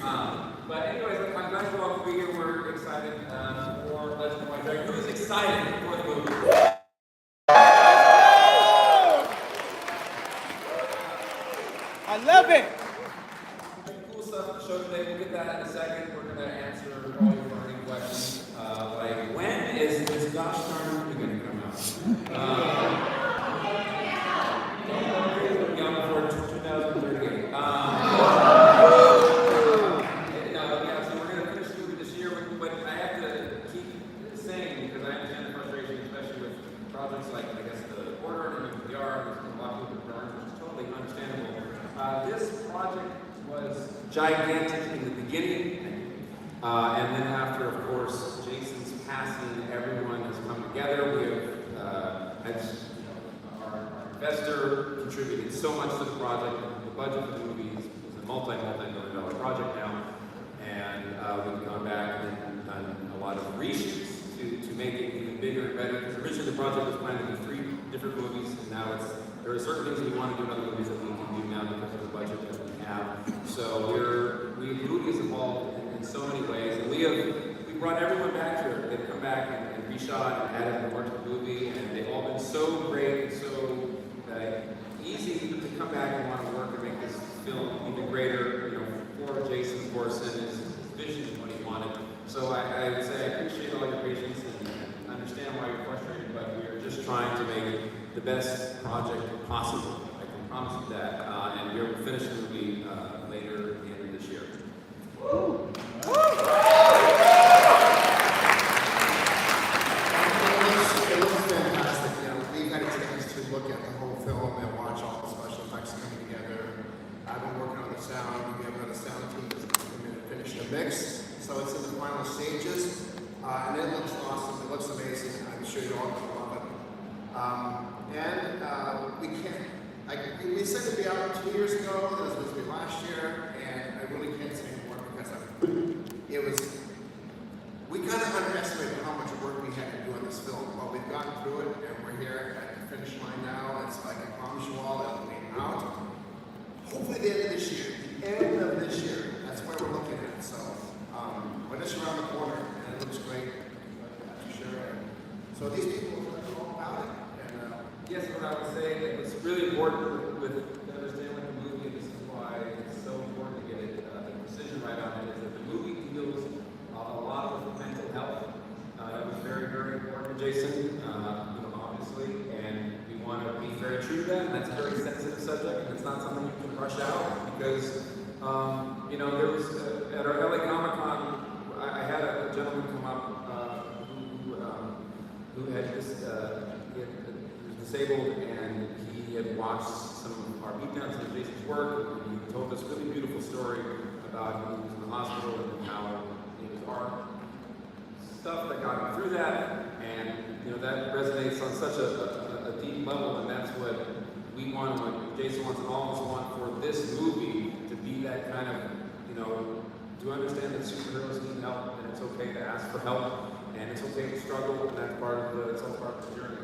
But anyways, I'm glad you all could be here. We're excited for Legend of White Dragon. Who's excited for the movie? I love it! Cool stuff to show today. We'll get that in a second. We're going to answer all your burning questions. Like, when is this gosh darn movie going to come out? Young for 2038. No, yeah, so we're going to finish the movie this year, but I have to keep saying, because I understand the frustration, especially with projects like, I guess, the Order and the VR, there's a lot of people that burn, which is totally understandable. This project was gigantic in the beginning, and then after, of course, Jason's passing, everyone has come together. We have had our investor contributed so much to the project. The budget for the movie is a multi-million dollar project now, and we've gone back and done a lot of reshoots to make it even bigger and better. Because originally the project was planned to be 3 different movies, and now there are certain things we want to do in other movies that we can do now because of the budget that we have. So the movie has evolved in so many ways, and we brought everyone back here. They've come back and reshot and added more to the movie, and they've all been so great and so easy to come back and want to work and make this film even greater. You know, for Jason, of course, and his vision and what he wanted. So I would say I appreciate all your patience and understand why you're frustrated, but we are just trying to make the best project possible. I can promise you that. And we're finishing the movie later at the end of this year. Woo! It looks fantastic. You know, we've had a chance to look at the whole film and watch all the special effects coming together. I've been working on the sound. We have another sound team that's come in and finished the mix. So it's in the final stages. And it looks awesome. It looks amazing. I'm sure you all will love it. We can't, we said it'd be out 2 years ago, it was supposed to be last year, and I really can't say anymore because we kind of underestimated how much work we had to do on this film, but we've gotten through it, and we're here at the finish line now, and so I can promise you all it'll be out. Hopefully the end of this year, that's where we're looking at, so, but it's around the corner, and it looks great, that's for sure. So these people will know all about it. Yes, what I would say, it's really important with understanding the movie, and this is why it's so important to get it, the precision right on it, is that the movie deals a lot with mental health. That was very, very important to Jason, obviously, and we want to be very true to that, and that's a very sensitive subject, and it's not something you can rush out, because, there was, at our LA Comic-Con, I had a gentleman come up who had this, disabled, and he had watched some of our beatdowns of Jason's work, and he told us a really beautiful story about when he was in the hospital and how it was our stuff that got him through that, and that resonates on such a deep level, and that's what we want, what Jason wants, and all of us want for this movie to be that kind of, to understand that superheroes need help, and it's okay to ask for help, and it's okay to struggle, and that's all part of the journey.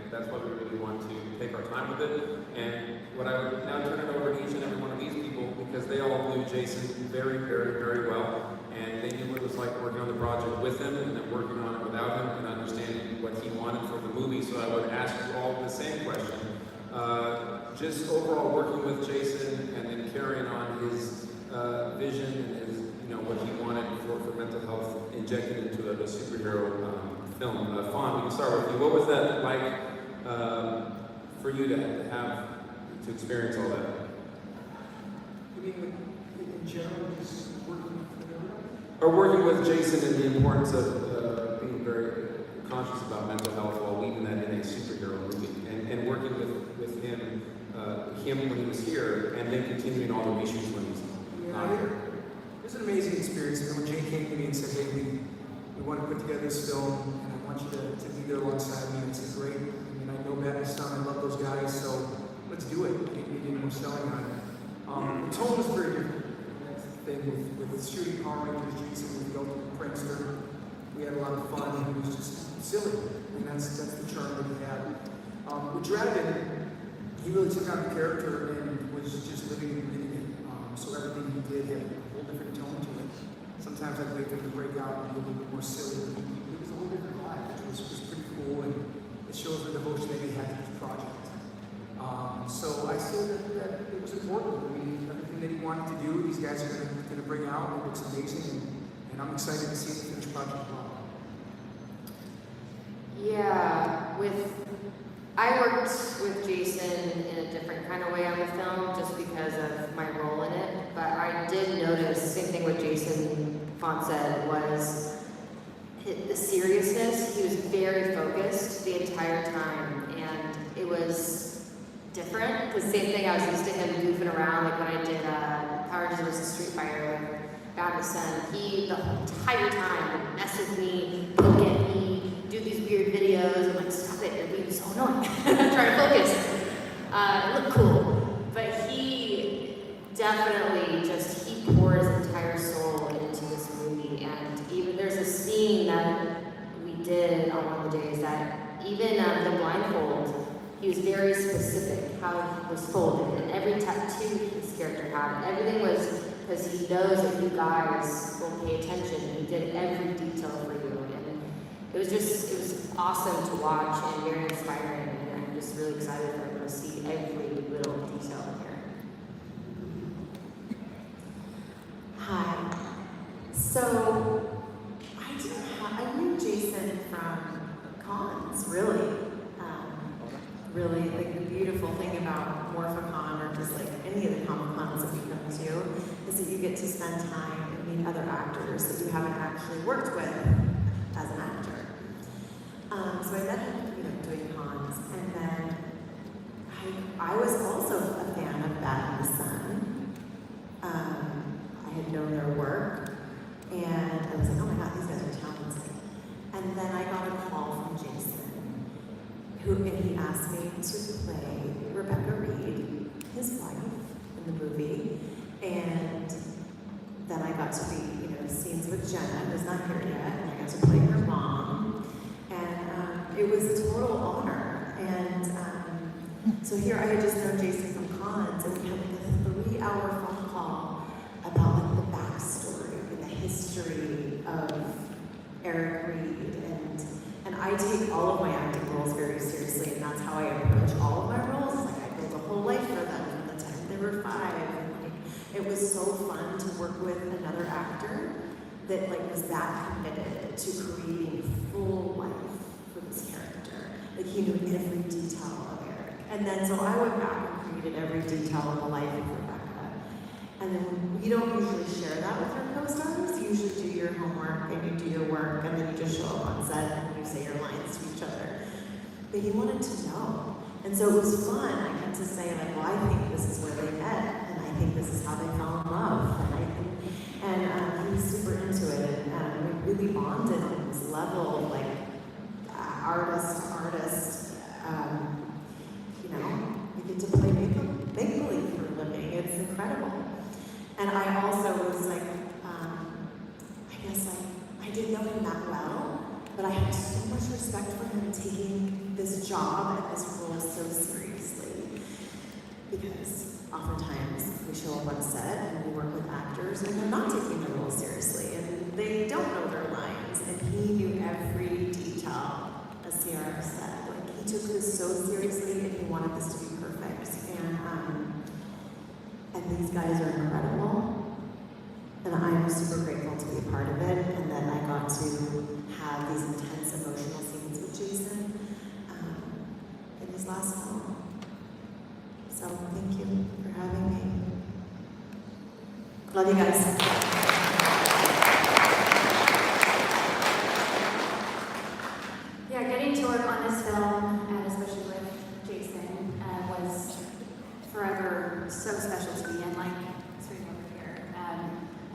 That's why we really want to take our time with it. And what I would now turn it over to each and every one of these people, because they all knew Jason very, very, very well. And they knew what it was like working on the project with him and then working on it without him and understanding what he wanted for the movie. So I would ask you all the same question. Just overall working with Jason and then carrying on his vision and his, what he wanted for mental health injected into a superhero film. Fawn, we can start with you. What was that like for you to experience all that? You mean in general, just working with everyone? Or working with Jason and the importance of being very conscious about mental health while weaving that in a superhero movie, and working with him when he was here, and then continuing all the reshoots when he's not here. It was an amazing experience. When Jay came to me and said, "Hey, we want to put together this film, and I want you to be there alongside me," it's great. I mean, I know Matt and Son, I love those guys, so let's do it. We didn't know selling on it. The tone was very different. That's the thing with shooting Power Rangers, Jason was the ultimate prankster. We had a lot of fun, and it was just silly. And that's the charm that he had. With Dragon, he really took on the character and was just living and breathing it. So everything he did had a whole different tone to it. sometimes I'd wait for them to break out and be a little bit more silly. But it was a whole different vibe, which was pretty cool, and it shows the devotion that they had to this project. So I said that it was important. I mean, everything that he wanted to do, these guys are going to bring out, and it's amazing, and I'm excited to see the finished project as well. Yeah, I worked with Jason in a different kind of way on the film just because of my role in it, but I did notice, same thing with Jason Font said, was the seriousness. He was very focused the entire time, and it was different, because same thing, I was used to him goofing around, like when I did Power Rangers versus Street Fighter with Bound to Sun. He, the entire time, would mess with me, poke at me, do these weird videos. I'm like, stop it, you're being so annoying. I'm trying to focus. It looked cool. But he definitely just, he poured his entire soul into this movie. And even there's a scene that we did on one of the days that even the blindfold, he was very specific how it was folded. And every tattoo his character had, everything was because he knows that you guys will pay attention. He did every detail for you. And it was awesome to watch and very inspiring. And I'm just really excited for everyone to see every little detail in here. Hi. So, I knew Jason from cons, really. Really, like the beautiful thing about Morphicon, or just like any of the Comic Cons that we come to, is that you get to spend time and meet other actors that you haven't actually worked with as an actor. So I met him, doing cons, and then I was also a fan of Bad in the Sun. I had known their work, and I was like, oh my god, these guys are talented. And then I got a call from Jason, and he asked me to play Rebecca Reed, his wife, in the movie. And then I got to be, scenes with Jenna, who's not here yet, and I got to play her mom. And it was a total honor. And so here I had just known Jason from cons, and we had like a 3-hour phone call about like the backstory and the history of Eric Reed. And I take all of my acting roles very seriously, and that's how I approach all of my roles. Like I built a whole life for them from the time they were 5. And it was so fun to work with another actor that was that committed to creating full life for this character. Like he knew every detail of Eric. And then so I went back and created every detail of the life of Rebecca. And then you don't usually share that with your co-stars. You usually do your homework and you do your work, and then you just show up on set and you say your lines to each other. But he wanted to know. And so it was fun. I got to say, well, I think this is where they met, and I think this is how they fell in love. And he was super into it, and we really bonded on this level of artist to artist. We get to play make-believe for a living. It's incredible. And I also was I didn't know him that well, but I had so much respect for him taking this job and this role so seriously. Because oftentimes we show up on set and we work with actors and they're not taking their role seriously and they don't know their lines. And he knew every detail, as Ciara said. He took this so seriously and he wanted this to be perfect. And these guys are incredible. And I'm super grateful to be a part of it, and that I got to have these intense emotional scenes with Jason in his last film. So thank you for having me. Love you guys. Yeah, getting to work on this film, and especially with Jason, was forever so special to me. And sitting over here,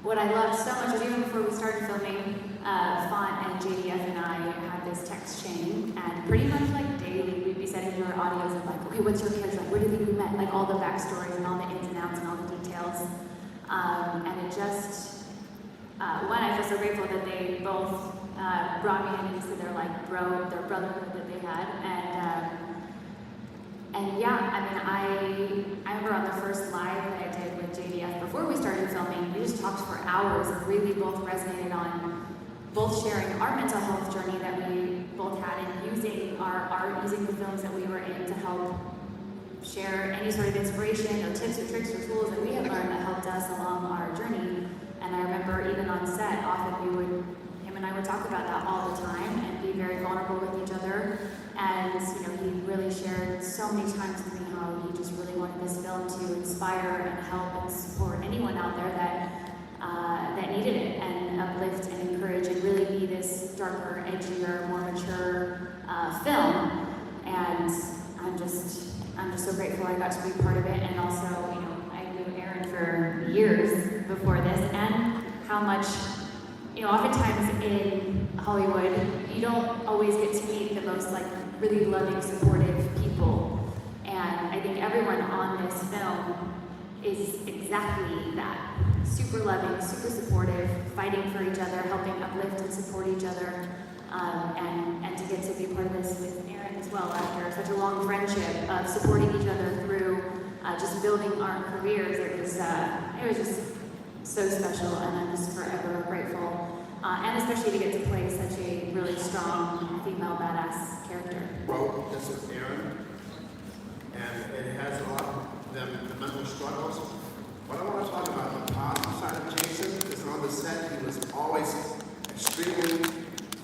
what I loved so much is even before we started filming, Font and JDF and I had this text chain, and pretty much daily we'd be sending you our audios of okay, what's your character like? Where do you think we met? All the backstories and all the ins and outs and all the details. And it just, one, I feel so grateful that they both brought me in into their their brotherhood that they had, and yeah, I remember on the first live that I did with JDF before we started filming, we just talked for hours and really both resonated on both sharing our mental health journey that we both had and using our art, using the films that we were in to help share any sort of inspiration or tips or tricks or tools that we had learned that helped us along our journey. And I remember even on set, often him and I would talk about that all the time and be very vulnerable with each other. And he really shared so many times with me how he just really wanted this film to inspire and help and support anyone out there that needed it, and uplift and encourage and really be this darker, edgier, more mature film. And I'm just so grateful I got to be part of it. And also, I knew Aaron for years before this, and how much, oftentimes in Hollywood, you don't always get to meet the most really loving, supportive people. And I think everyone on this film is exactly that. Super loving, super supportive, fighting for each other, helping uplift and support each other. And to get to be part of this with Aaron as well after such a long friendship of supporting each other through just building our careers. It was just so special, and I'm just forever grateful. And especially to get to play such a really strong female badass character. Wrote this with Aaron, and it has a lot of the mental struggles. What I want to talk about the positive side of Jason is on the set, he was always extremely,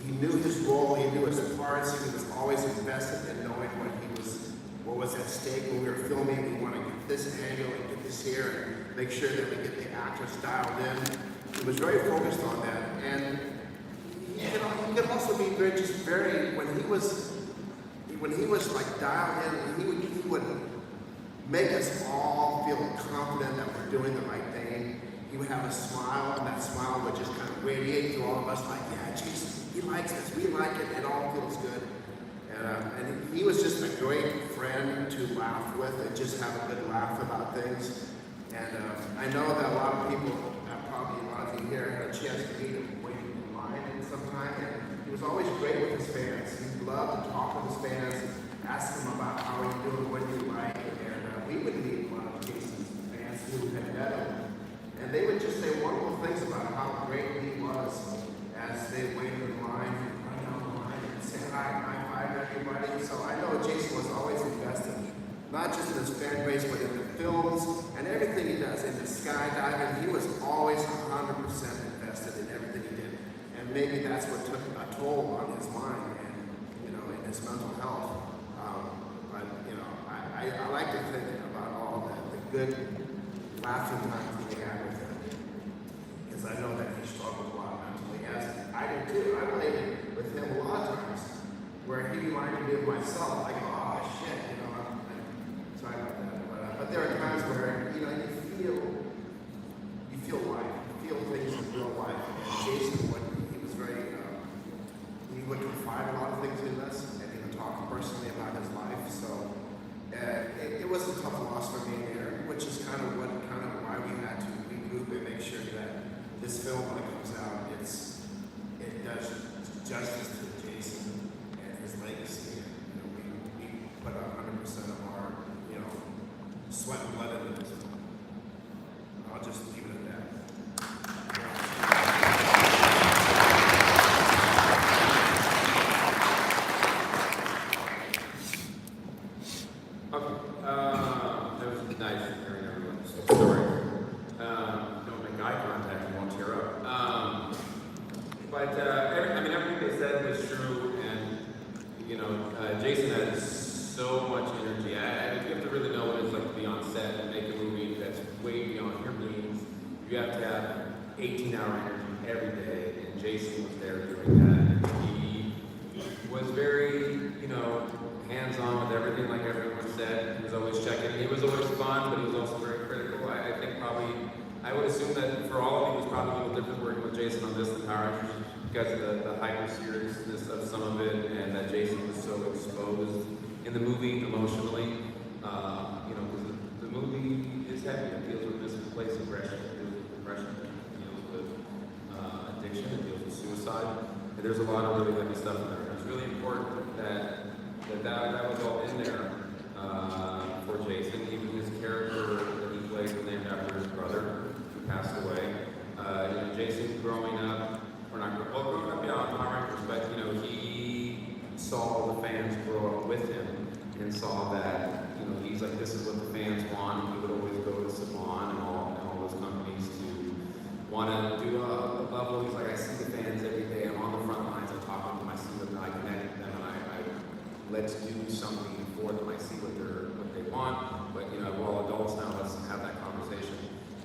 he knew his role, he knew his parts, he was always invested in knowing what was at stake when we were filming. We want to get this angle and get this here and make sure that we get the actors dialed in. He was very focused on that, and he could also be very when he was dialed in, he would make us all feel confident that we're doing the right thing. He would have a smile, and that smile would just kind of radiate through all of us like, yeah, Jason, he likes this, we like it all feels good. And he was just a great friend to laugh with and just have a good laugh about things. And I know that a lot of people, probably a lot of you here, had a chance to meet him waiting in line sometime. And he was always great with his fans. He loved to talk with his fans, ask them about how are you doing, what do you like. We would meet a lot of Jason's fans who had met him, and they would just say wonderful things about how great he was as they waited in line and run down the line and say hi, high five everybody. So I know Jason was always invested, not just in his fan base, but in the films and everything he does. In the skydiving, he was always 100% invested in everything he did, and maybe that's what took a toll on his mind and in his mental health. I like to think about all the good laughing times we had with him, because I know that he struggled a lot mentally, as I did too. I related with him a lot of times, where he reminded me of myself, like, oh shit, I'm sorry about that. But there are times where you feel life, you feel things in real life. And Jason, he would confide a lot of things in us, and he would talk personally about his life. So. It was a tough loss for me there, which is kind of why we had to regroup and make sure that this film, when it comes out, it does justice to Jason and his legacy. We put 100% of our sweat and blood into this film. I'll just leave it at that. That was nice hearing everyone's story. Don't make eye contact, you won't tear up. Everything they said was true, and Jason has so much energy. You have to really know what it's like to be on set and make a movie that's way beyond your means. You have to have 18-hour energy every day, and Jason was there doing that. He was very, hands-on with everything, like everyone said. He was always checking. He was always fun, but he was also very critical. I think I would assume that for all of you, it was probably a little different working with Jason on this than Power Rangers because of the hyper-seriousness of some of it, and that Jason was so exposed in the movie emotionally. Because the movie is heavy. It deals with misplaced aggression, it deals with depression, it deals with addiction, it deals with suicide. And there's a lot of really heavy stuff in there. And it's really important that was all in there for Jason. Even his character that he played was named after his brother, who passed away. growing up, or not growing up beyond Power Rangers, but you know, he saw the fans grow up with him and saw that, you know, he's like, this is what the fans want. He would always go to Saban and all those companies to want to do a level. He's like, I see the fans every day. I'm on the front lines. I talk to them. I see them. I connect with them, and I let's do something for them. I see what they want. But you know, we're all adults now. Let's have that conversation.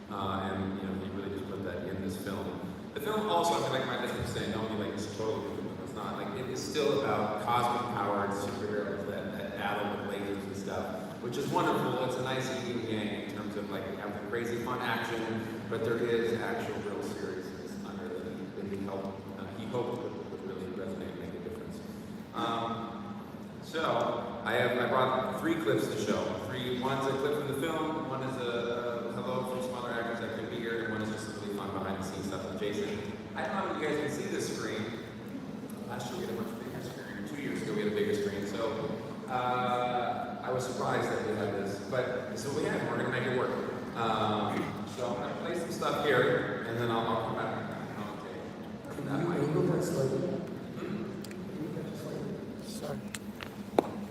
And you know, he really just put that in this film. The film also, I feel like my listeners say, don't be like it's totally different. It's not like it is still about cosmic powered superheroes that battle with lasers and stuff, which is wonderful. It's a nice yin yang in terms of like we have the crazy fun action, but there is actual real seriousness under that he hoped would really resonate and make a difference. So I brought 3 clips to show. One's a clip from the film, one is a hello from some other actors that could be here, and one is just some really fun behind the scenes stuff with Jason. I don't know if you guys can see this screen. Last year we had a much bigger screen, 2 years ago we had a bigger screen, so I was surprised that we had this, but so we have, we're gonna make it work. So I'm gonna play some stuff here, and then I'll come back. Sorry.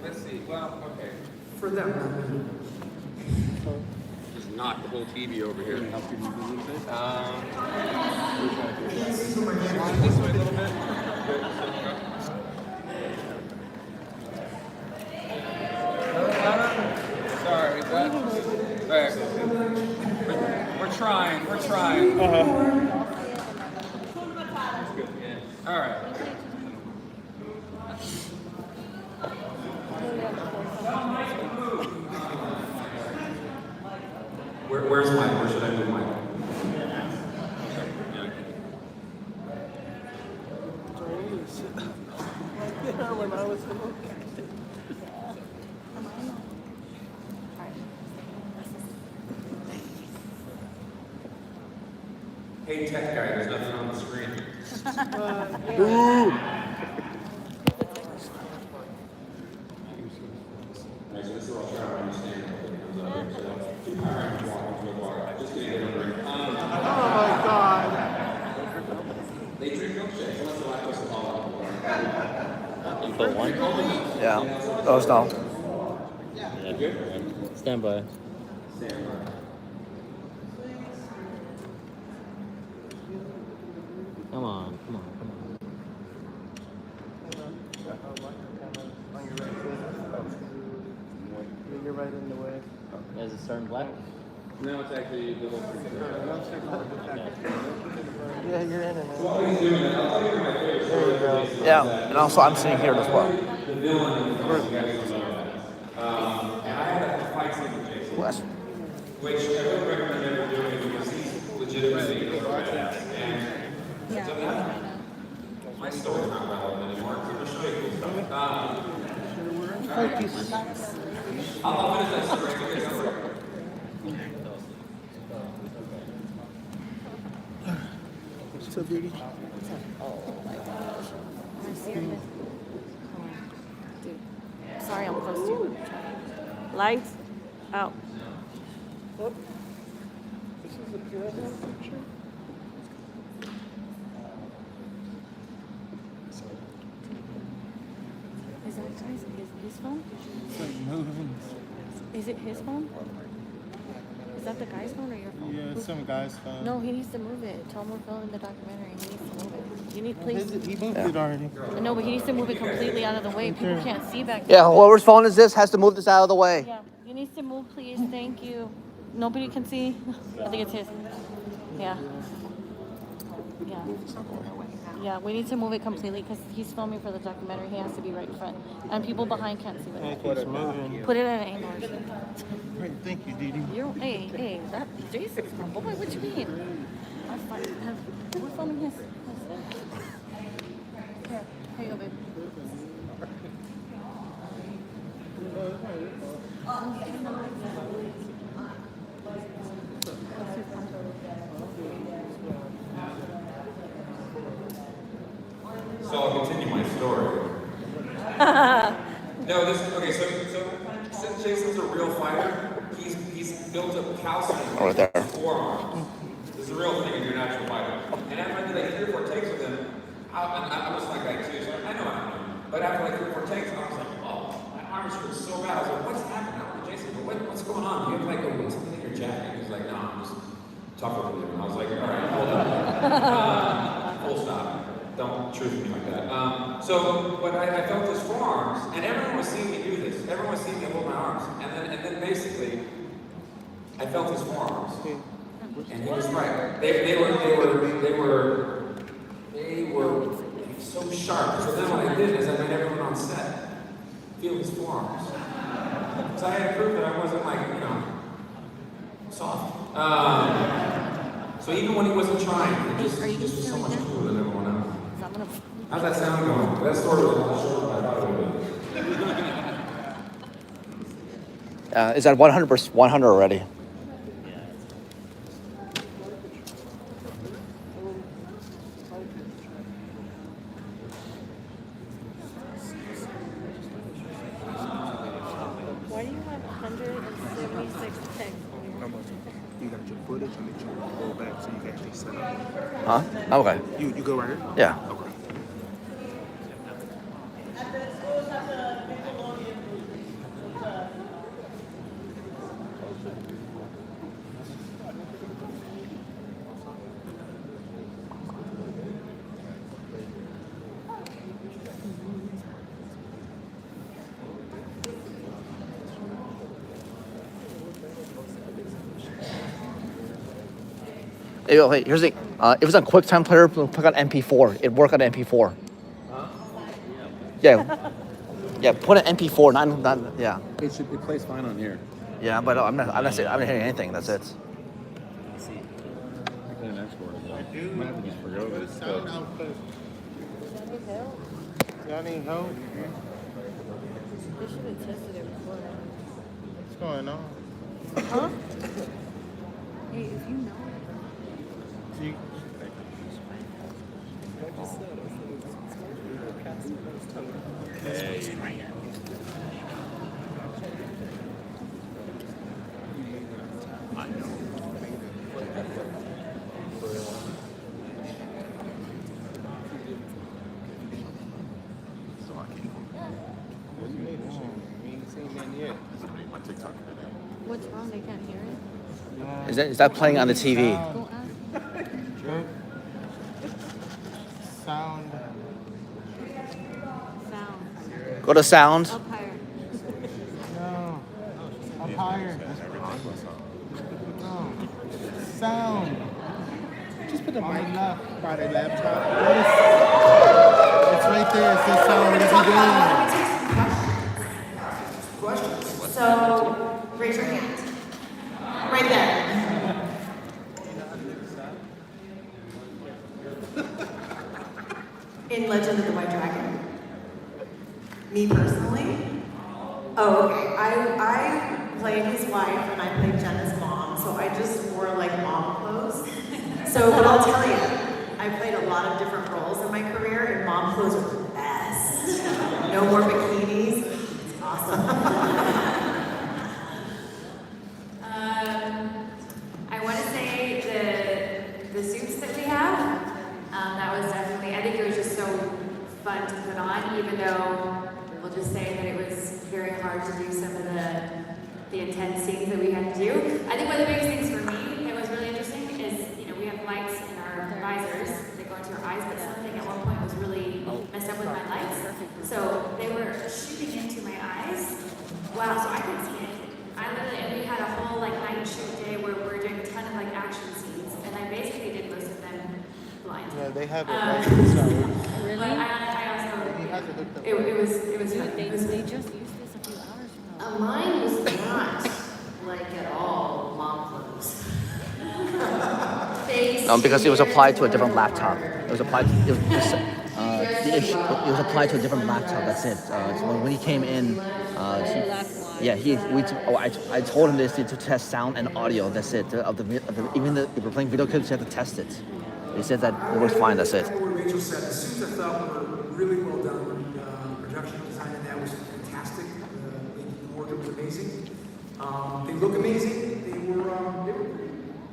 Let's see, well, okay. For them, not me. Just knock the whole TV over here. Can This way a little bit. Sorry, we're trying. All right. Where's Mike? Where should I move Mike? When I was Hey, tech guy, there's nothing on the screen. Alright, so this is what I'll try to understand. Just kidding, they don't drink. oh my God. They drink milkshakes, unless they're lactose intolerant. You put one? Yeah. Those no. Yeah. Good. Stand by. Stand by. Come on. You're right in the way. Is it starting black? No, it's actually the whole thing. Yeah, you're in it, man. While he's doing it, I'll tell you my favorite story of Jason. Yeah, and also I'm sitting here as well. The villain in the first episode. And I had a fight scene with Jason. Bless. Which I would recommend never doing because he's legitimately a badass. And so that, my story's not relevant anymore. I'm going to show you cool stuff. I'll finish that story. Okay, don't worry. So beauty. Oh my gosh. Am I serious? Come on. Dude. Sorry, I'm close to you. Lights out. What? This is a good picture. Is that his phone? It's like moving. Is it his phone? Is that the guy's phone or your phone? Yeah, it's some guy's phone. No, he needs to move it. Tell him we're filming the documentary. He needs to move it. You need, please. He moved it already. No, but he needs to move it completely out of the way. People can't see back Yeah, there. whoever's phone is this has to move this out of the way. Yeah, he needs to move, please. Thank you. Nobody can see. I think it's his. Yeah. Yeah. Yeah, we need to move it completely because he's filming for the documentary. He has to be right in front. And people behind can't see Yeah, what it keeps moving. Put it at an angle. Great, thank you, Dee Dee. You're, hey, that Jason's my boy. What you mean? That's fine. We're filming his. Here you go, babe. So I'll continue my story. No, okay, so since Jason's a real fighter, he's built up calcium Over there. in his forearms. This is a real thing if you're an actual fighter. And after that, I was like that too, so I know I'm doing. But after like 3 or 4 takes, I was like, oh, my arms hurt so bad. I was like, what's happening? I went to Jason, what's going on? Do you have like something in your jacket? He's like, no, I'm just tougher than you. And I was like, all right, hold on. Full stop. Don't truth me like that. But I felt his forearms, and everyone was seeing me do this. Everyone was seeing me hold my arms, and then basically, I felt his forearms, and he was right. They were so sharp. So then what I did is I made everyone on set feel his forearms. So I had to prove that I wasn't like, soft. So even when he wasn't trying, it just was so much cooler than everyone else. How's that sound going? That story was a lot shorter than I thought it would be. Is that 100%, 100 already? Why do you have 176 pics? You got your footage and then you go back so you can actually set up. Huh? Okay. You go right here? Yeah. Okay. Hey, wait, here's the. If it's on QuickTime Player, click on MP4. It work on MP4. Yeah. Yeah. Put an MP4. Not. Yeah. It plays fine on here. Yeah, but I'm not hearing anything. That's it. I couldn't export it. I might have to just forgo this. Sound output. Y'all need help? They should have tested it before. What's going on? Huh? Hey, if you know. See? What's wrong? They can't hear it? Is that playing on the TV? Go ask. Sound. Sound. Go to sound. Up higher. No. Up higher. No. Sound. Just put the mic left by the laptop. It's right there. It says sound. What is he doing? So, raise your hand. Right there. In Legend of the White Dragon. Me personally? Oh, okay. I played his wife and I played Jenna's mom, so I just wore like mom clothes. So, but I'll tell you, I played a lot of different roles in my career, and mom clothes are the best. No more bikinis. It's awesome. I want to say the suits that we have, that was definitely, I think it was just so fun to put on, even though we'll just say that it was very hard to do some of the intense scenes that we had to do. I think one of the biggest things for me that was really interesting is, we have lights in our visors that go into our eyes, but something at one point was really messed up with my lights. So they were shooting into my eyes. Wow, so I couldn't see anything. And we had a whole night shoot day where we were doing a ton of action scenes, and I basically did most of them blind. Yeah, they have it right inside. Really? But I also, He has it hooked up. it was fun. They just used this a few hours ago. Mine was not at all mom clothes. Because it was applied to a different laptop. It was applied. It was applied to a different laptop. That's it. So when he came in, I told him this to test sound and audio. That's it. Even if we're playing video clips, you have to test it. They said that it works fine. That's it. What Rachel said, the suits I thought were really well done. Production design in that was fantastic. The work was amazing. They look amazing. They were pretty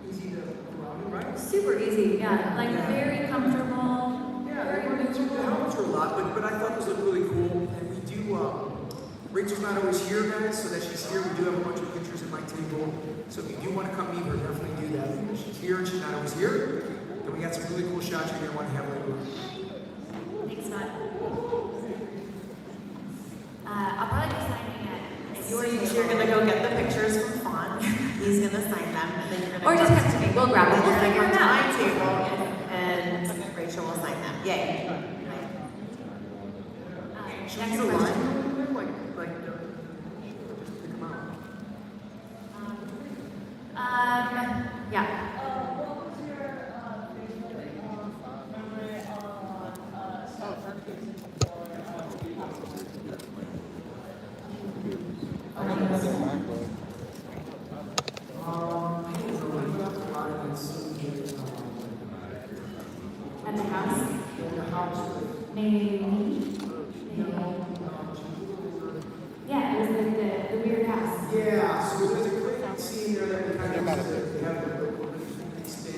easy to put on, right? Super easy, yeah. Very comfortable. Yeah, very they were lot, but I thought those looked really cool. And we do, Rachel's not always here, guys, so that she's here. We do have a bunch of pictures at my table. So if you do want to come meet her, definitely do that. She's here and she's not always here. And we got some really cool shots you're going to want to have later on. Thanks, Matt. I'll probably be signing at You're gonna go get the pictures from Fawn. He's gonna sign them, and then you're gonna Or just come to me. We'll grab them. We'll You're figure gonna them come out. to my table, and Rachel will sign them. Yay. Should we Next get a line question. over there? Like, just pick them out. Yeah. At the house? Maybe. Yeah, it was like the weird house. Yeah, so there's a great scene there that we kind of have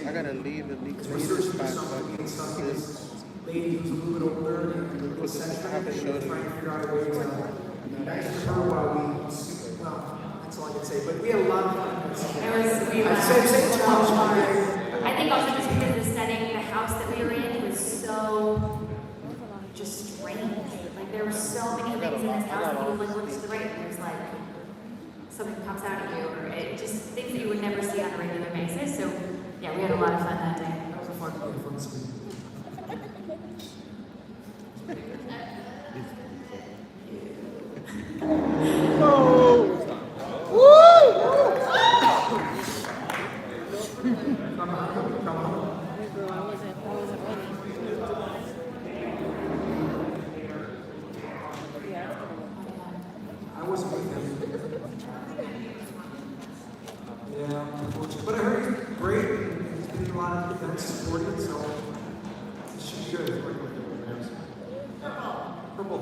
I gotta leave at least we're later searching for spot, something but and something. This lady who's a little bit older and a little eccentric, and we're trying to figure out a way to be nice to her while we, well, that's all I can say. But we had a lot of fun. We laughed. Say too much, I think also just because the setting, the house that we were in was so just strange. Like there were so many things in this house that you would look to the right and there's like something pops out at you, or it just things that you would never see on a regular basis. So yeah, we had a lot of fun that day. That was a fun scene. I wasn't with him. Yeah, unfortunately. But I heard he's great and he's been in a lot of events supporting, so it should be good. Purple.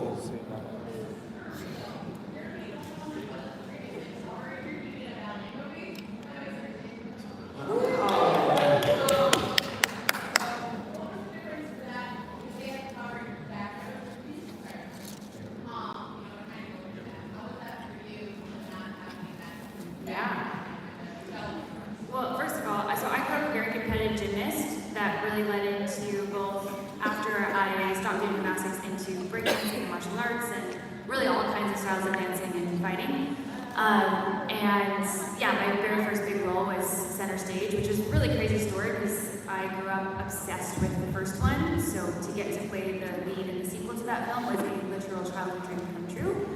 Yeah. Well, first of all, so I grew up a very competitive gymnast that really led into both after I stopped doing gymnastics into breakdancing and martial arts and really all kinds of styles of dancing and fighting. And yeah, my very first big role was center stage, which is a really crazy story because I grew up obsessed with the first one. So to get to play the lead in the sequel to that film was a literal childhood dream come true.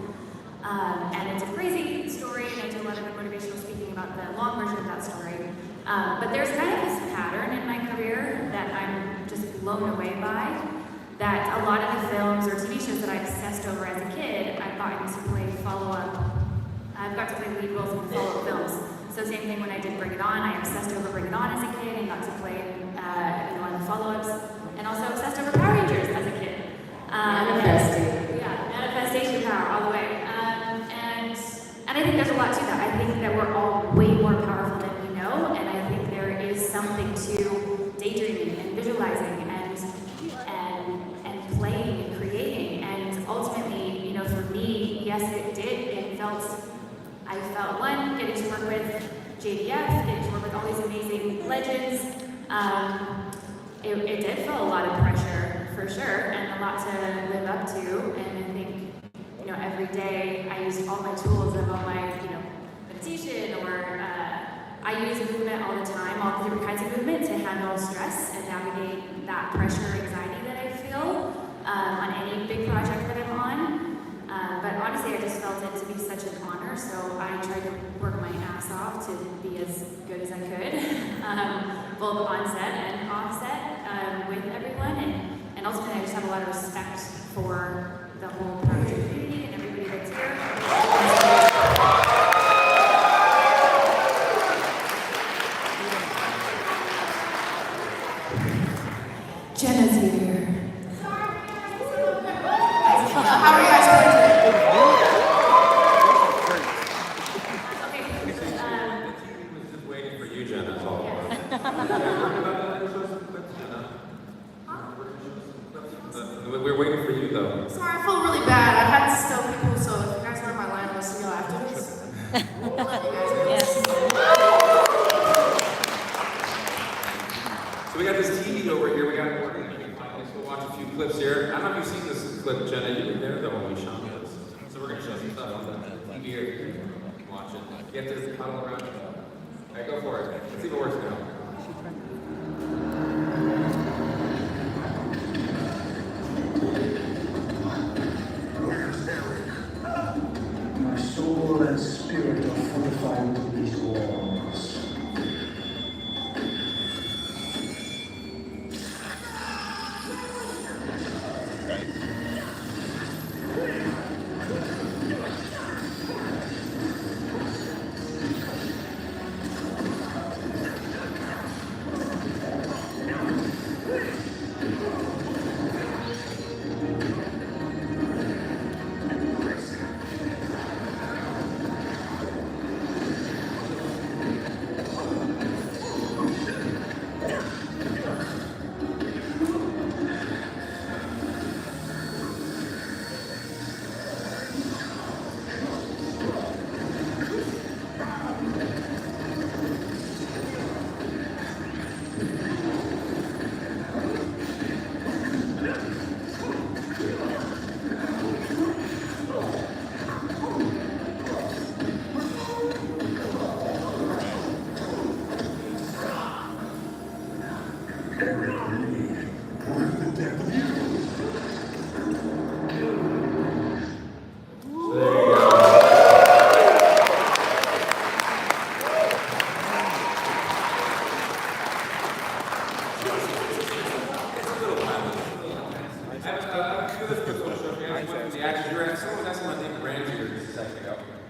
And it's a crazy story, and I do a lot of motivational speaking about the long version of that story. But there's kind of this pattern in my career that I'm just blown away by, that a lot of the films or TV shows that I obsessed over as a kid, I've gotten to play follow-up. I've got to play lead roles in follow-up films. So same thing when I did Bring It On. I obsessed over Bring It On as a kid and got to play on the follow-ups. And also obsessed over Power Rangers as a kid. Manifesting. Yeah, manifestation power all the way. And I think there's a lot to that. I think that we're all way more powerful than we know, and I think there is something to daydreaming and visualizing and playing and creating. And ultimately, you know, for me, yes, it did. I felt one, getting to work with JDF, getting to work with all these amazing legends. It did feel a lot of pressure for sure, and a lot to live up to. And I think, you know, every day I used all my tools of all my, you know, meditation, or I use movement all the time, all different kinds of movement to handle stress and navigate that pressure and anxiety that I feel on any big project that I'm on. But honestly, I just felt it to be such an honor, so I tried to work my ass off to be as good as I could, both on set and off set with everyone. And ultimately, I just have a lot of respect for the whole project community and everybody that's here. Jenna's here. How are you guys doing today? The TV was just waiting for you, Jenna. That's all. We're gonna show some clips, Jenna. We're gonna show some clips from the We're waiting for you though. Sorry, I feel really bad. I had to tell people, so if you guys learn my line, I'll see y'all afterwards. So we got this TV over here. We're gonna go watch a few clips here. I don't know if you've seen this clip, Jenna. You were there though when we shot this. So we're gonna show some stuff on the TV here. Watch it. You have to cuddle around. All right, go for it. Let's see if it works now. My soul and spirit are fortified to these walls.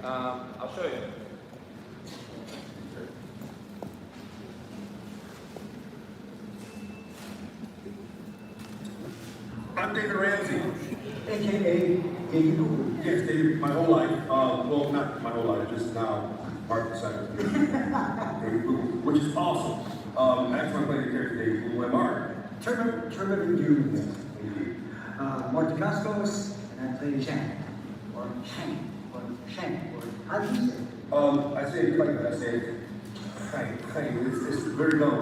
I'll show you. I'm David Ramsey, aka David Cooper. Yes, David, my whole life. Well, not my whole life, just now, Mark II. David Cooper, which is awesome. Actually, I'm playing the character David Cooper and Mark. Turbo Junior. Marty Coscos, and I play Shank. Or Shank. Or Shank. Or how do you say it? I say it like that. I say it. It's very low.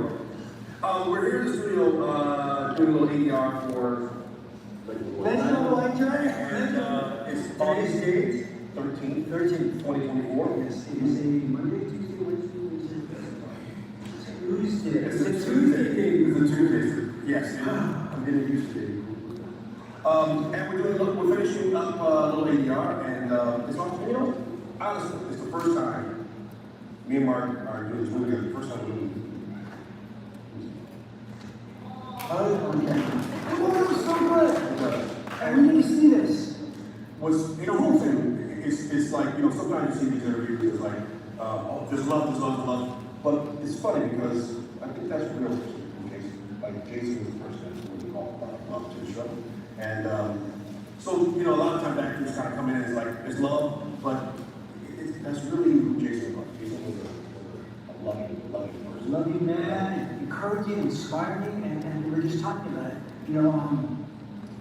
We're here in the studio doing a little ADR for. And it's August 8th, 13th, 2024. Yes, it is a Monday, Tuesday, Wednesday, Tuesday. It's a Tuesday. It's a Tuesday. Yes, I'm getting used to it. And we're finishing up a little ADR, and it's on, you know, honestly, it's the first time me and Mark are doing this movie. The first time we're doing Oh, it was so good. And we need to see this. Was, you know, the whole thing, it's like, you know, sometimes you see these interviews, it's like, oh, there's love. But it's funny because I think that's real Jason. Like, Jason was the first person we call love to the show. And so, you know, a lot of times actors kind of come in and it's like, there's love, but that's really who Jason was. Jason was a loving person. Loving man, encouraging, inspiring, and we were just talking about it. You know,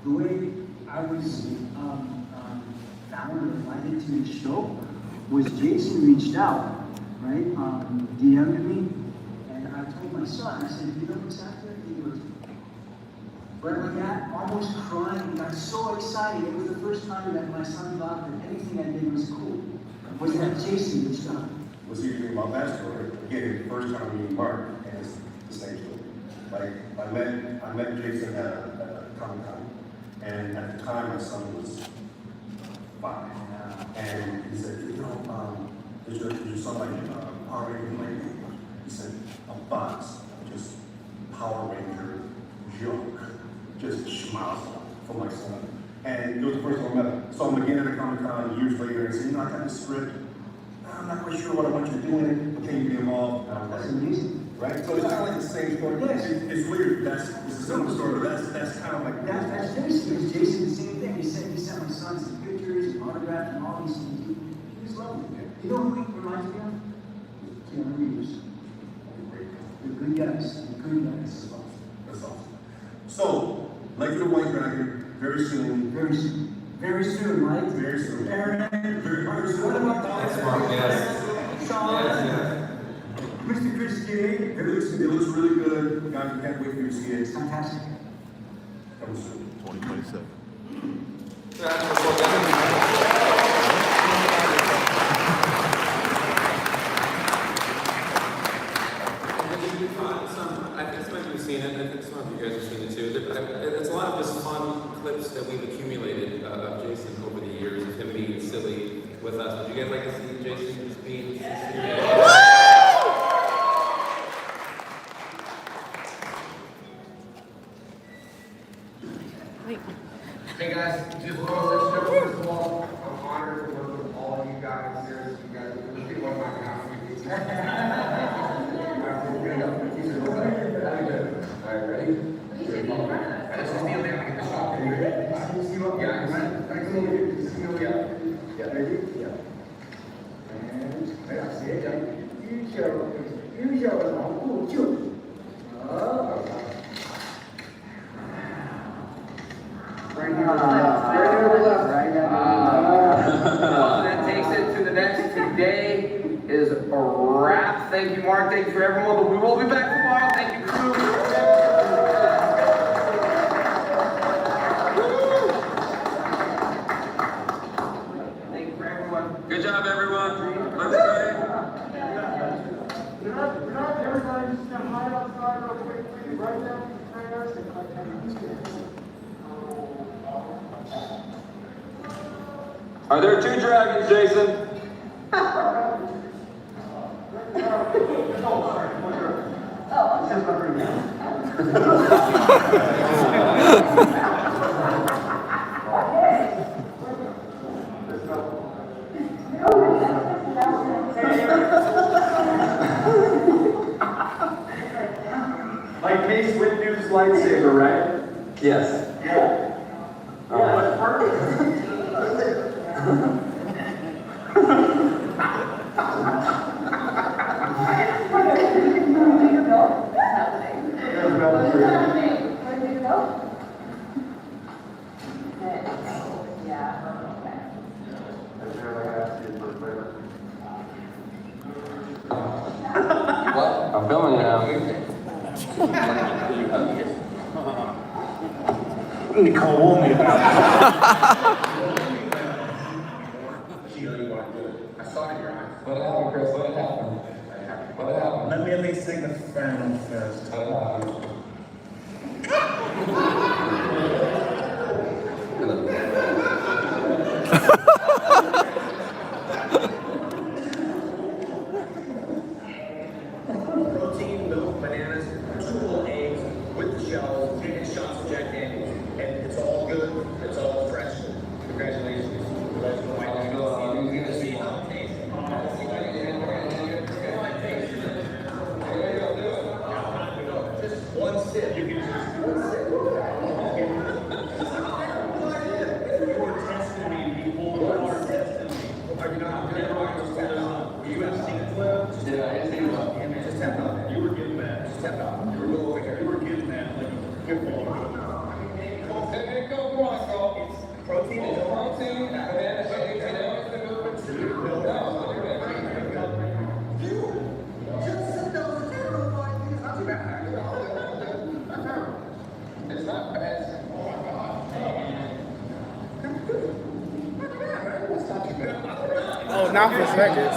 the way I was found or invited to the show was Jason reached out, right? DM'd me, and I told my son, I said, you know what's after? He goes, right like that, almost crying, got so excited. It was the first time that my son thought that anything I did was cool. Was that Jason reached out? Was he thinking about that story? Again, the first time we Mark, and it's the same story. Like, I met Jason at a Comic-Con, and at the time my son was 5. And he said, you know, there's your son like Power Ranger. He said, a box of just Power Ranger junk, just schmouse for my son. And it was the first time I met him. So I'm again at a Comic-Con years later and said, you know, I got this script. I'm not quite sure what I want you to do in it, but can you be involved? That's amazing. Right? So it's kind of like the same story. Yes. It's weird. It's a similar story, but that's kind of like That's Jason. Because Jason, the same thing. He sent my son some pictures and autographs and all these things. He was lovely. You know who he reminds me of? Keanu Reeves. They're good guys. They're good guys. That's awesome. So, like the White Dragon, very soon. Very soon, right? Very soon. Aaron, Very soon. what about That's Mark, yes. Sean? Yes, Mr. Chris Gay? It looks really good. God, can't wait for you to see it. Fantastic. Coming soon. 2027. I think some of you have seen it, and I think some of you guys have seen it too. It's a lot of just fun clips that we've accumulated of Jason over the years, of him being silly with us. Would you guys like to see Jason just being silly? Hey guys, just want to let you know, first of all, I'm honored to work with all of you guys. Seriously, you guys are really one of my house. Alright, ready? I just feel that I get the shot. Yeah, ready? Yeah. Right here, that takes it to the next. Today is a wrap. Thank you, Mark. Thank you for everyone. But we will be back tomorrow. Thank you, crew. Thank you for everyone. Good job, everyone. Let's go. Good night, everybody. Just gonna hide outside real quick. Please, right now, prayers and Are there two dragons, Jason? Like Mace Windu's lightsaber, right? Yes. Yeah. That's perfect. What? I'm filming you now. Nicole warned me about I saw it in your eyes. What happened, Chris? What happened? What happened? Let me at least sing the final first. Protein, milk, bananas, 2 whole eggs with the shells, 10 shots of Jack Daniels, and it's all good. It's all fresh. Congratulations. Just one sip. You can just one sip. You were testing me before. You were testing me. Are you not? You have seen it, Cliff? Just tap on. You were getting that. Just tap on. You were going over here. You were getting that. Like, good ball. There you go. Come on, go. It's protein. It's protein. Banana shake. You know, it's the movement. Just sit down and take a fight. It's not too bad. It's not bad. Oh, not for seconds.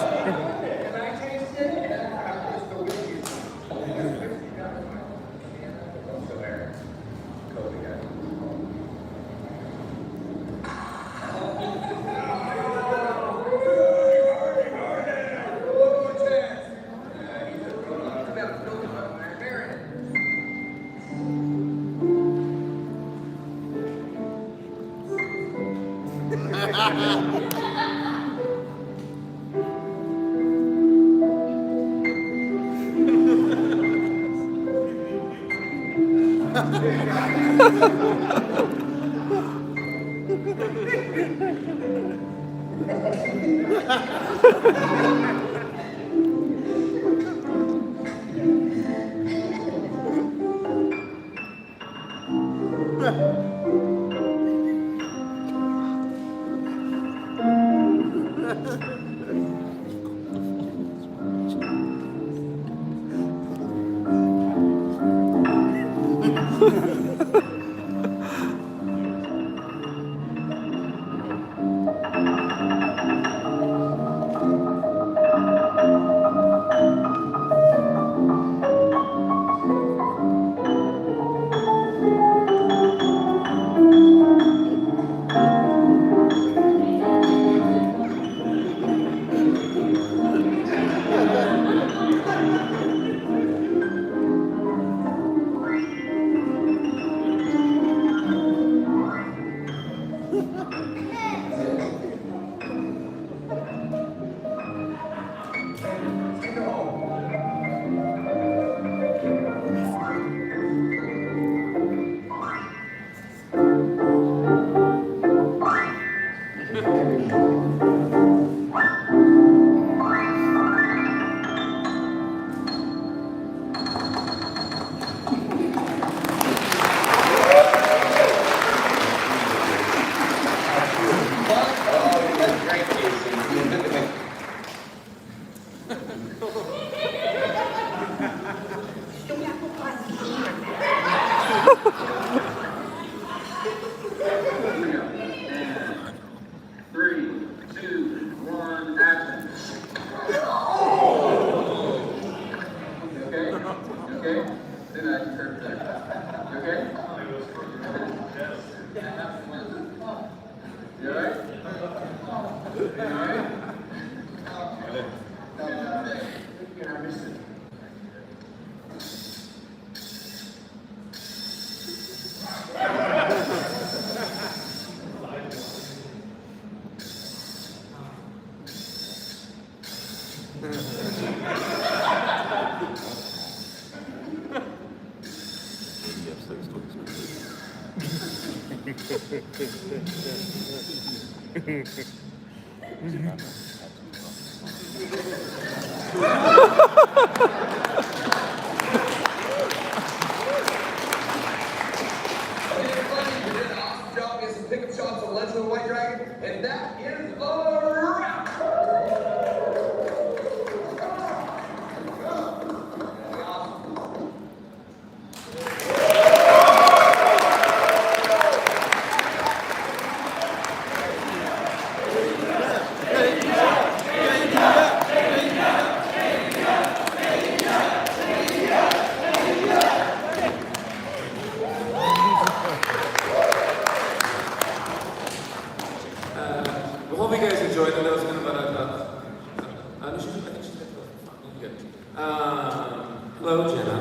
Hello, Jenna.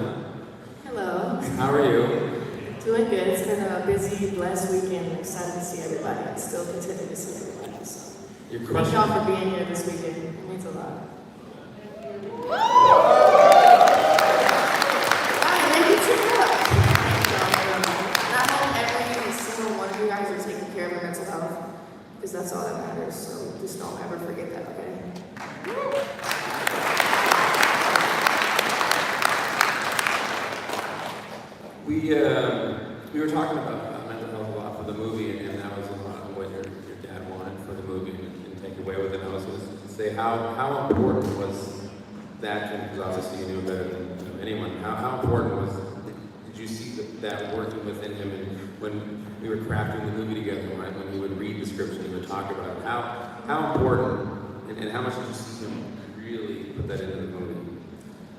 Hello. How are you? Doing good. It's been a busy last weekend. I'm excited to see everybody. I still continue to see everybody. So You're thank crushing y'all for being here this weekend. It means a lot. Thank you too much. I hope every single one of you guys are taking care of your mental health, because that's all that matters. So just don't ever forget that, okay? We were talking about mental health a lot for the movie, and that was a lot of what your dad wanted for the movie and take away with it. And I was going to say how important was that, because obviously you knew it better than anyone. How important was did you see that working within him, and when we were crafting the movie together, right? When he would read the scripts and he would talk about it, how important and how much did you see him really put that into the movie?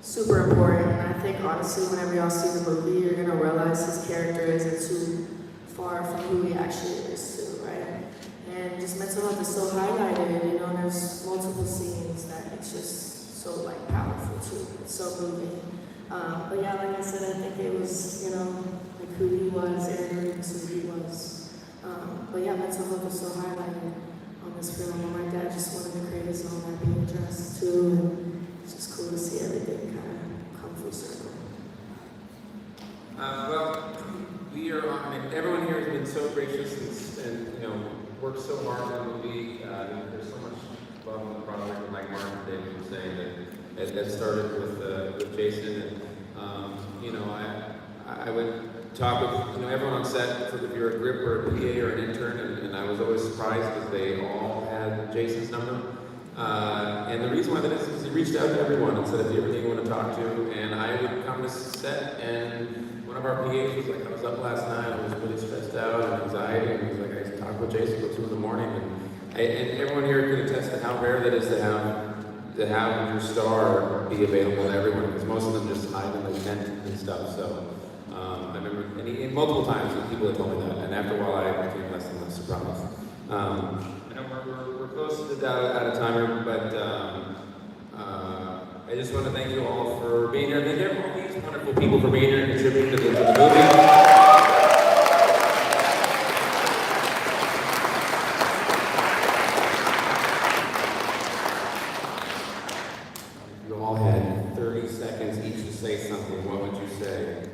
Super important, and I think honestly, whenever y'all see the movie, you're gonna realize his character isn't too far from who he actually is too, right? And just mental health is so highlighted, you know, there's multiple scenes that it's just so like powerful too. It's so moving. But yeah, like I said, I think it was, you know, like who he was, Aaron Reeves, who he was. But yeah, mental health was so highlighted on this film, and my dad just wanted to create his own IP address too, and it's just cool to see everything kind of come full circle. Well, we are on, everyone here has been so gracious and you know, worked so hard on the movie. There's so much love in the project, and like Mark and David were saying, that it started with Jason, and you know, I would talk with, you know, everyone on set, if you're a grip or a PA or an intern, and I was always surprised because they all had Jason's number. And the reason why that is he reached out to everyone and said, if you ever need anyone to talk to, and I would come to set, and one of our PAs was like, I was up last night, I was really stressed out and anxiety, and he was like, I talked with Jason till 2 in the morning, and everyone here can attest to how rare that is to have your star be available to everyone, because most of them just hide in the tent and stuff. So I remember, and multiple times people had told me that, and after a while I became less and less surprised. I know we're close to out of time here, but I just want to thank you all for being here. Thank all these wonderful people for being here and contributing to the movie. You all had 30 seconds each to say something. What would you say?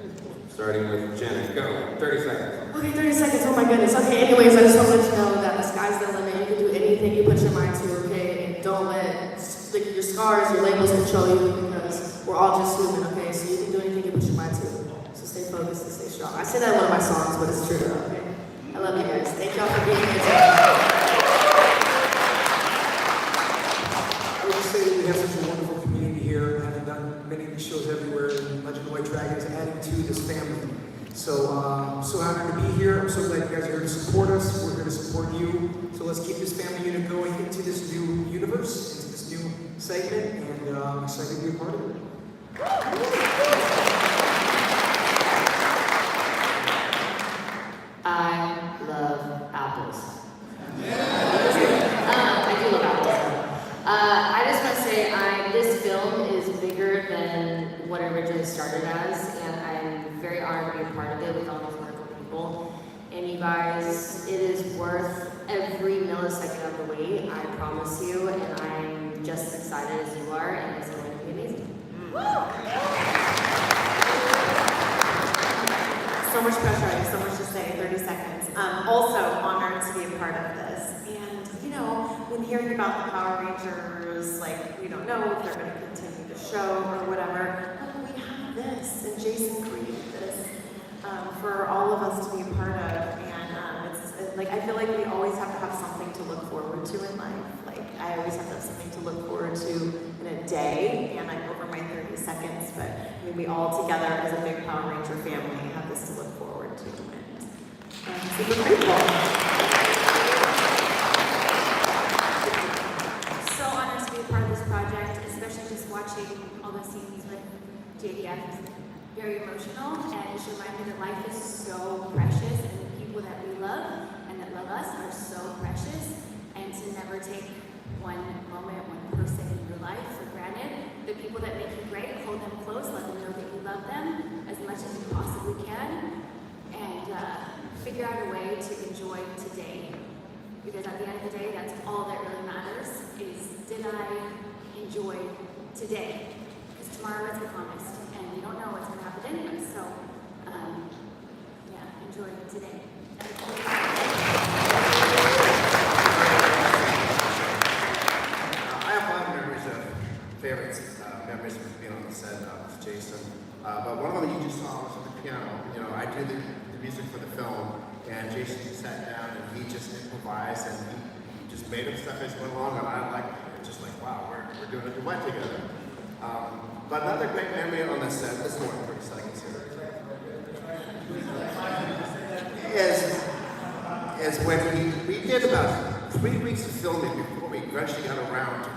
Starting with Jenna. Go. 30 seconds. Okay, 30 seconds. Oh my goodness. Okay, anyways, I just want to let you know that the sky's the limit. You can do anything you put your mind to, okay? And don't let your scars, your labels control you, because we're all just human, okay? So you can do anything you put your mind to. So stay focused and stay strong. I say that in one of my songs, but it's true, okay? I love you guys. Thank y'all for being here today. I would just say that we have such a wonderful community here, and I've done many of these shows everywhere, and Legend of the White Dragon is adding to this family. So I'm so happy to be here. I'm so glad you guys are here to support us. We're here to support you. So let's keep this family unit going into this new universe, into this new segment, and I'm excited to be a part of it. I love apples. I do love apples. I just want to say this film is bigger than what it originally started as, and I'm very honored to be a part of it with all these wonderful people. And you guys, it is worth every millisecond of the wait, I promise you, and I'm just as excited as you are, and it's going to be amazing. So much pressure, I have so much to say, 30 seconds. Also honored to be a part of this. And, you know, when hearing about the Power Rangers, like, we don't know if they're going to continue the show or whatever, but we have this, and Jason created this for all of us to be a part of. And it's like, I feel like we always have to have something to look forward to in life. Like, I always have to have something to look forward to in a day, and I'm over my 30 seconds, but I mean, we all together as a big Power Ranger family have this to look forward to, and I'm super grateful. So honored to be a part of this project, especially just watching all the scenes with JDF. It's very emotional, and it should remind me that life is so precious, and the people that we love and that love us are so precious, and to never take one moment, one person in your life for granted. The people that make you great, hold them close, let them know that you love them as much as you possibly can, and figure out a way to enjoy today. Because at the end of the day, that's all that really matters, is did I enjoy today? Because tomorrow isn't promised, and we don't know what's going to happen anyway, so yeah, enjoy today. I have a lot of memories of favorites, memories of being on the set with Jason. But one of them you just saw was on the piano. You know, I did the music for the film, and Jason just sat down and he just improvised and he just made up stuff as he went along, and I like just like, wow, we're doing a duet together. But another great memory on the set, this is more than 30 seconds here, is when we did about 3 weeks of filming before we actually got around to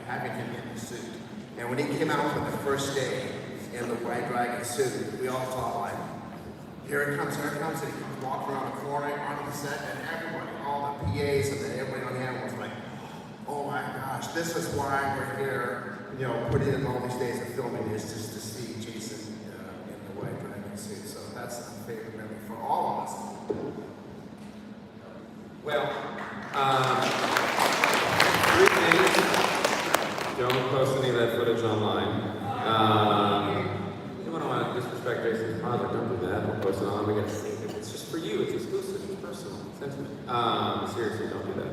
having him in the suit. And when he came out for the first day in the White Dragon suit, we all thought like, here it comes, and he comes walking around the corner onto the set, and everybody, all the PAs and everybody on hand was like, oh my gosh, this is why we're here, you know, putting in all these days of filming, is just to see Jason in the White Dragon suit. So that's a favorite memory for all of us. Well, 3 things. Don't post any of that footage online. You don't want to disrespect Jason's project, don't do that. Don't post it online. We got to sync it. It's just for you. It's exclusive. It's personal. Sentiment. Seriously, don't do that.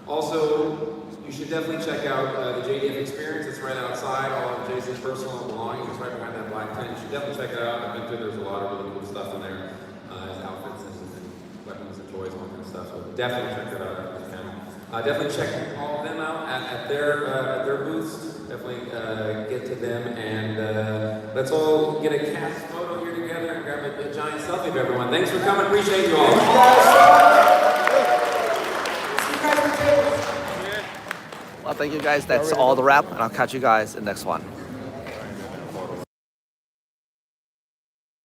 Also, you should definitely check out the JDF Experience. It's right outside. All of Jason's personal belongings. It's right behind that black tent. You should definitely check it out. I've been through. There's a lot of really cool stuff in there. His outfits and weapons and toys and all kind of stuff. So definitely check that out if you can. Definitely check all of them out at their booths. Definitely get to them, and let's all get a cast photo nice selfie of everyone. Thanks for coming. Appreciate you all. Well, thank you guys. That's all the wrap, and I'll catch you guys in the next one.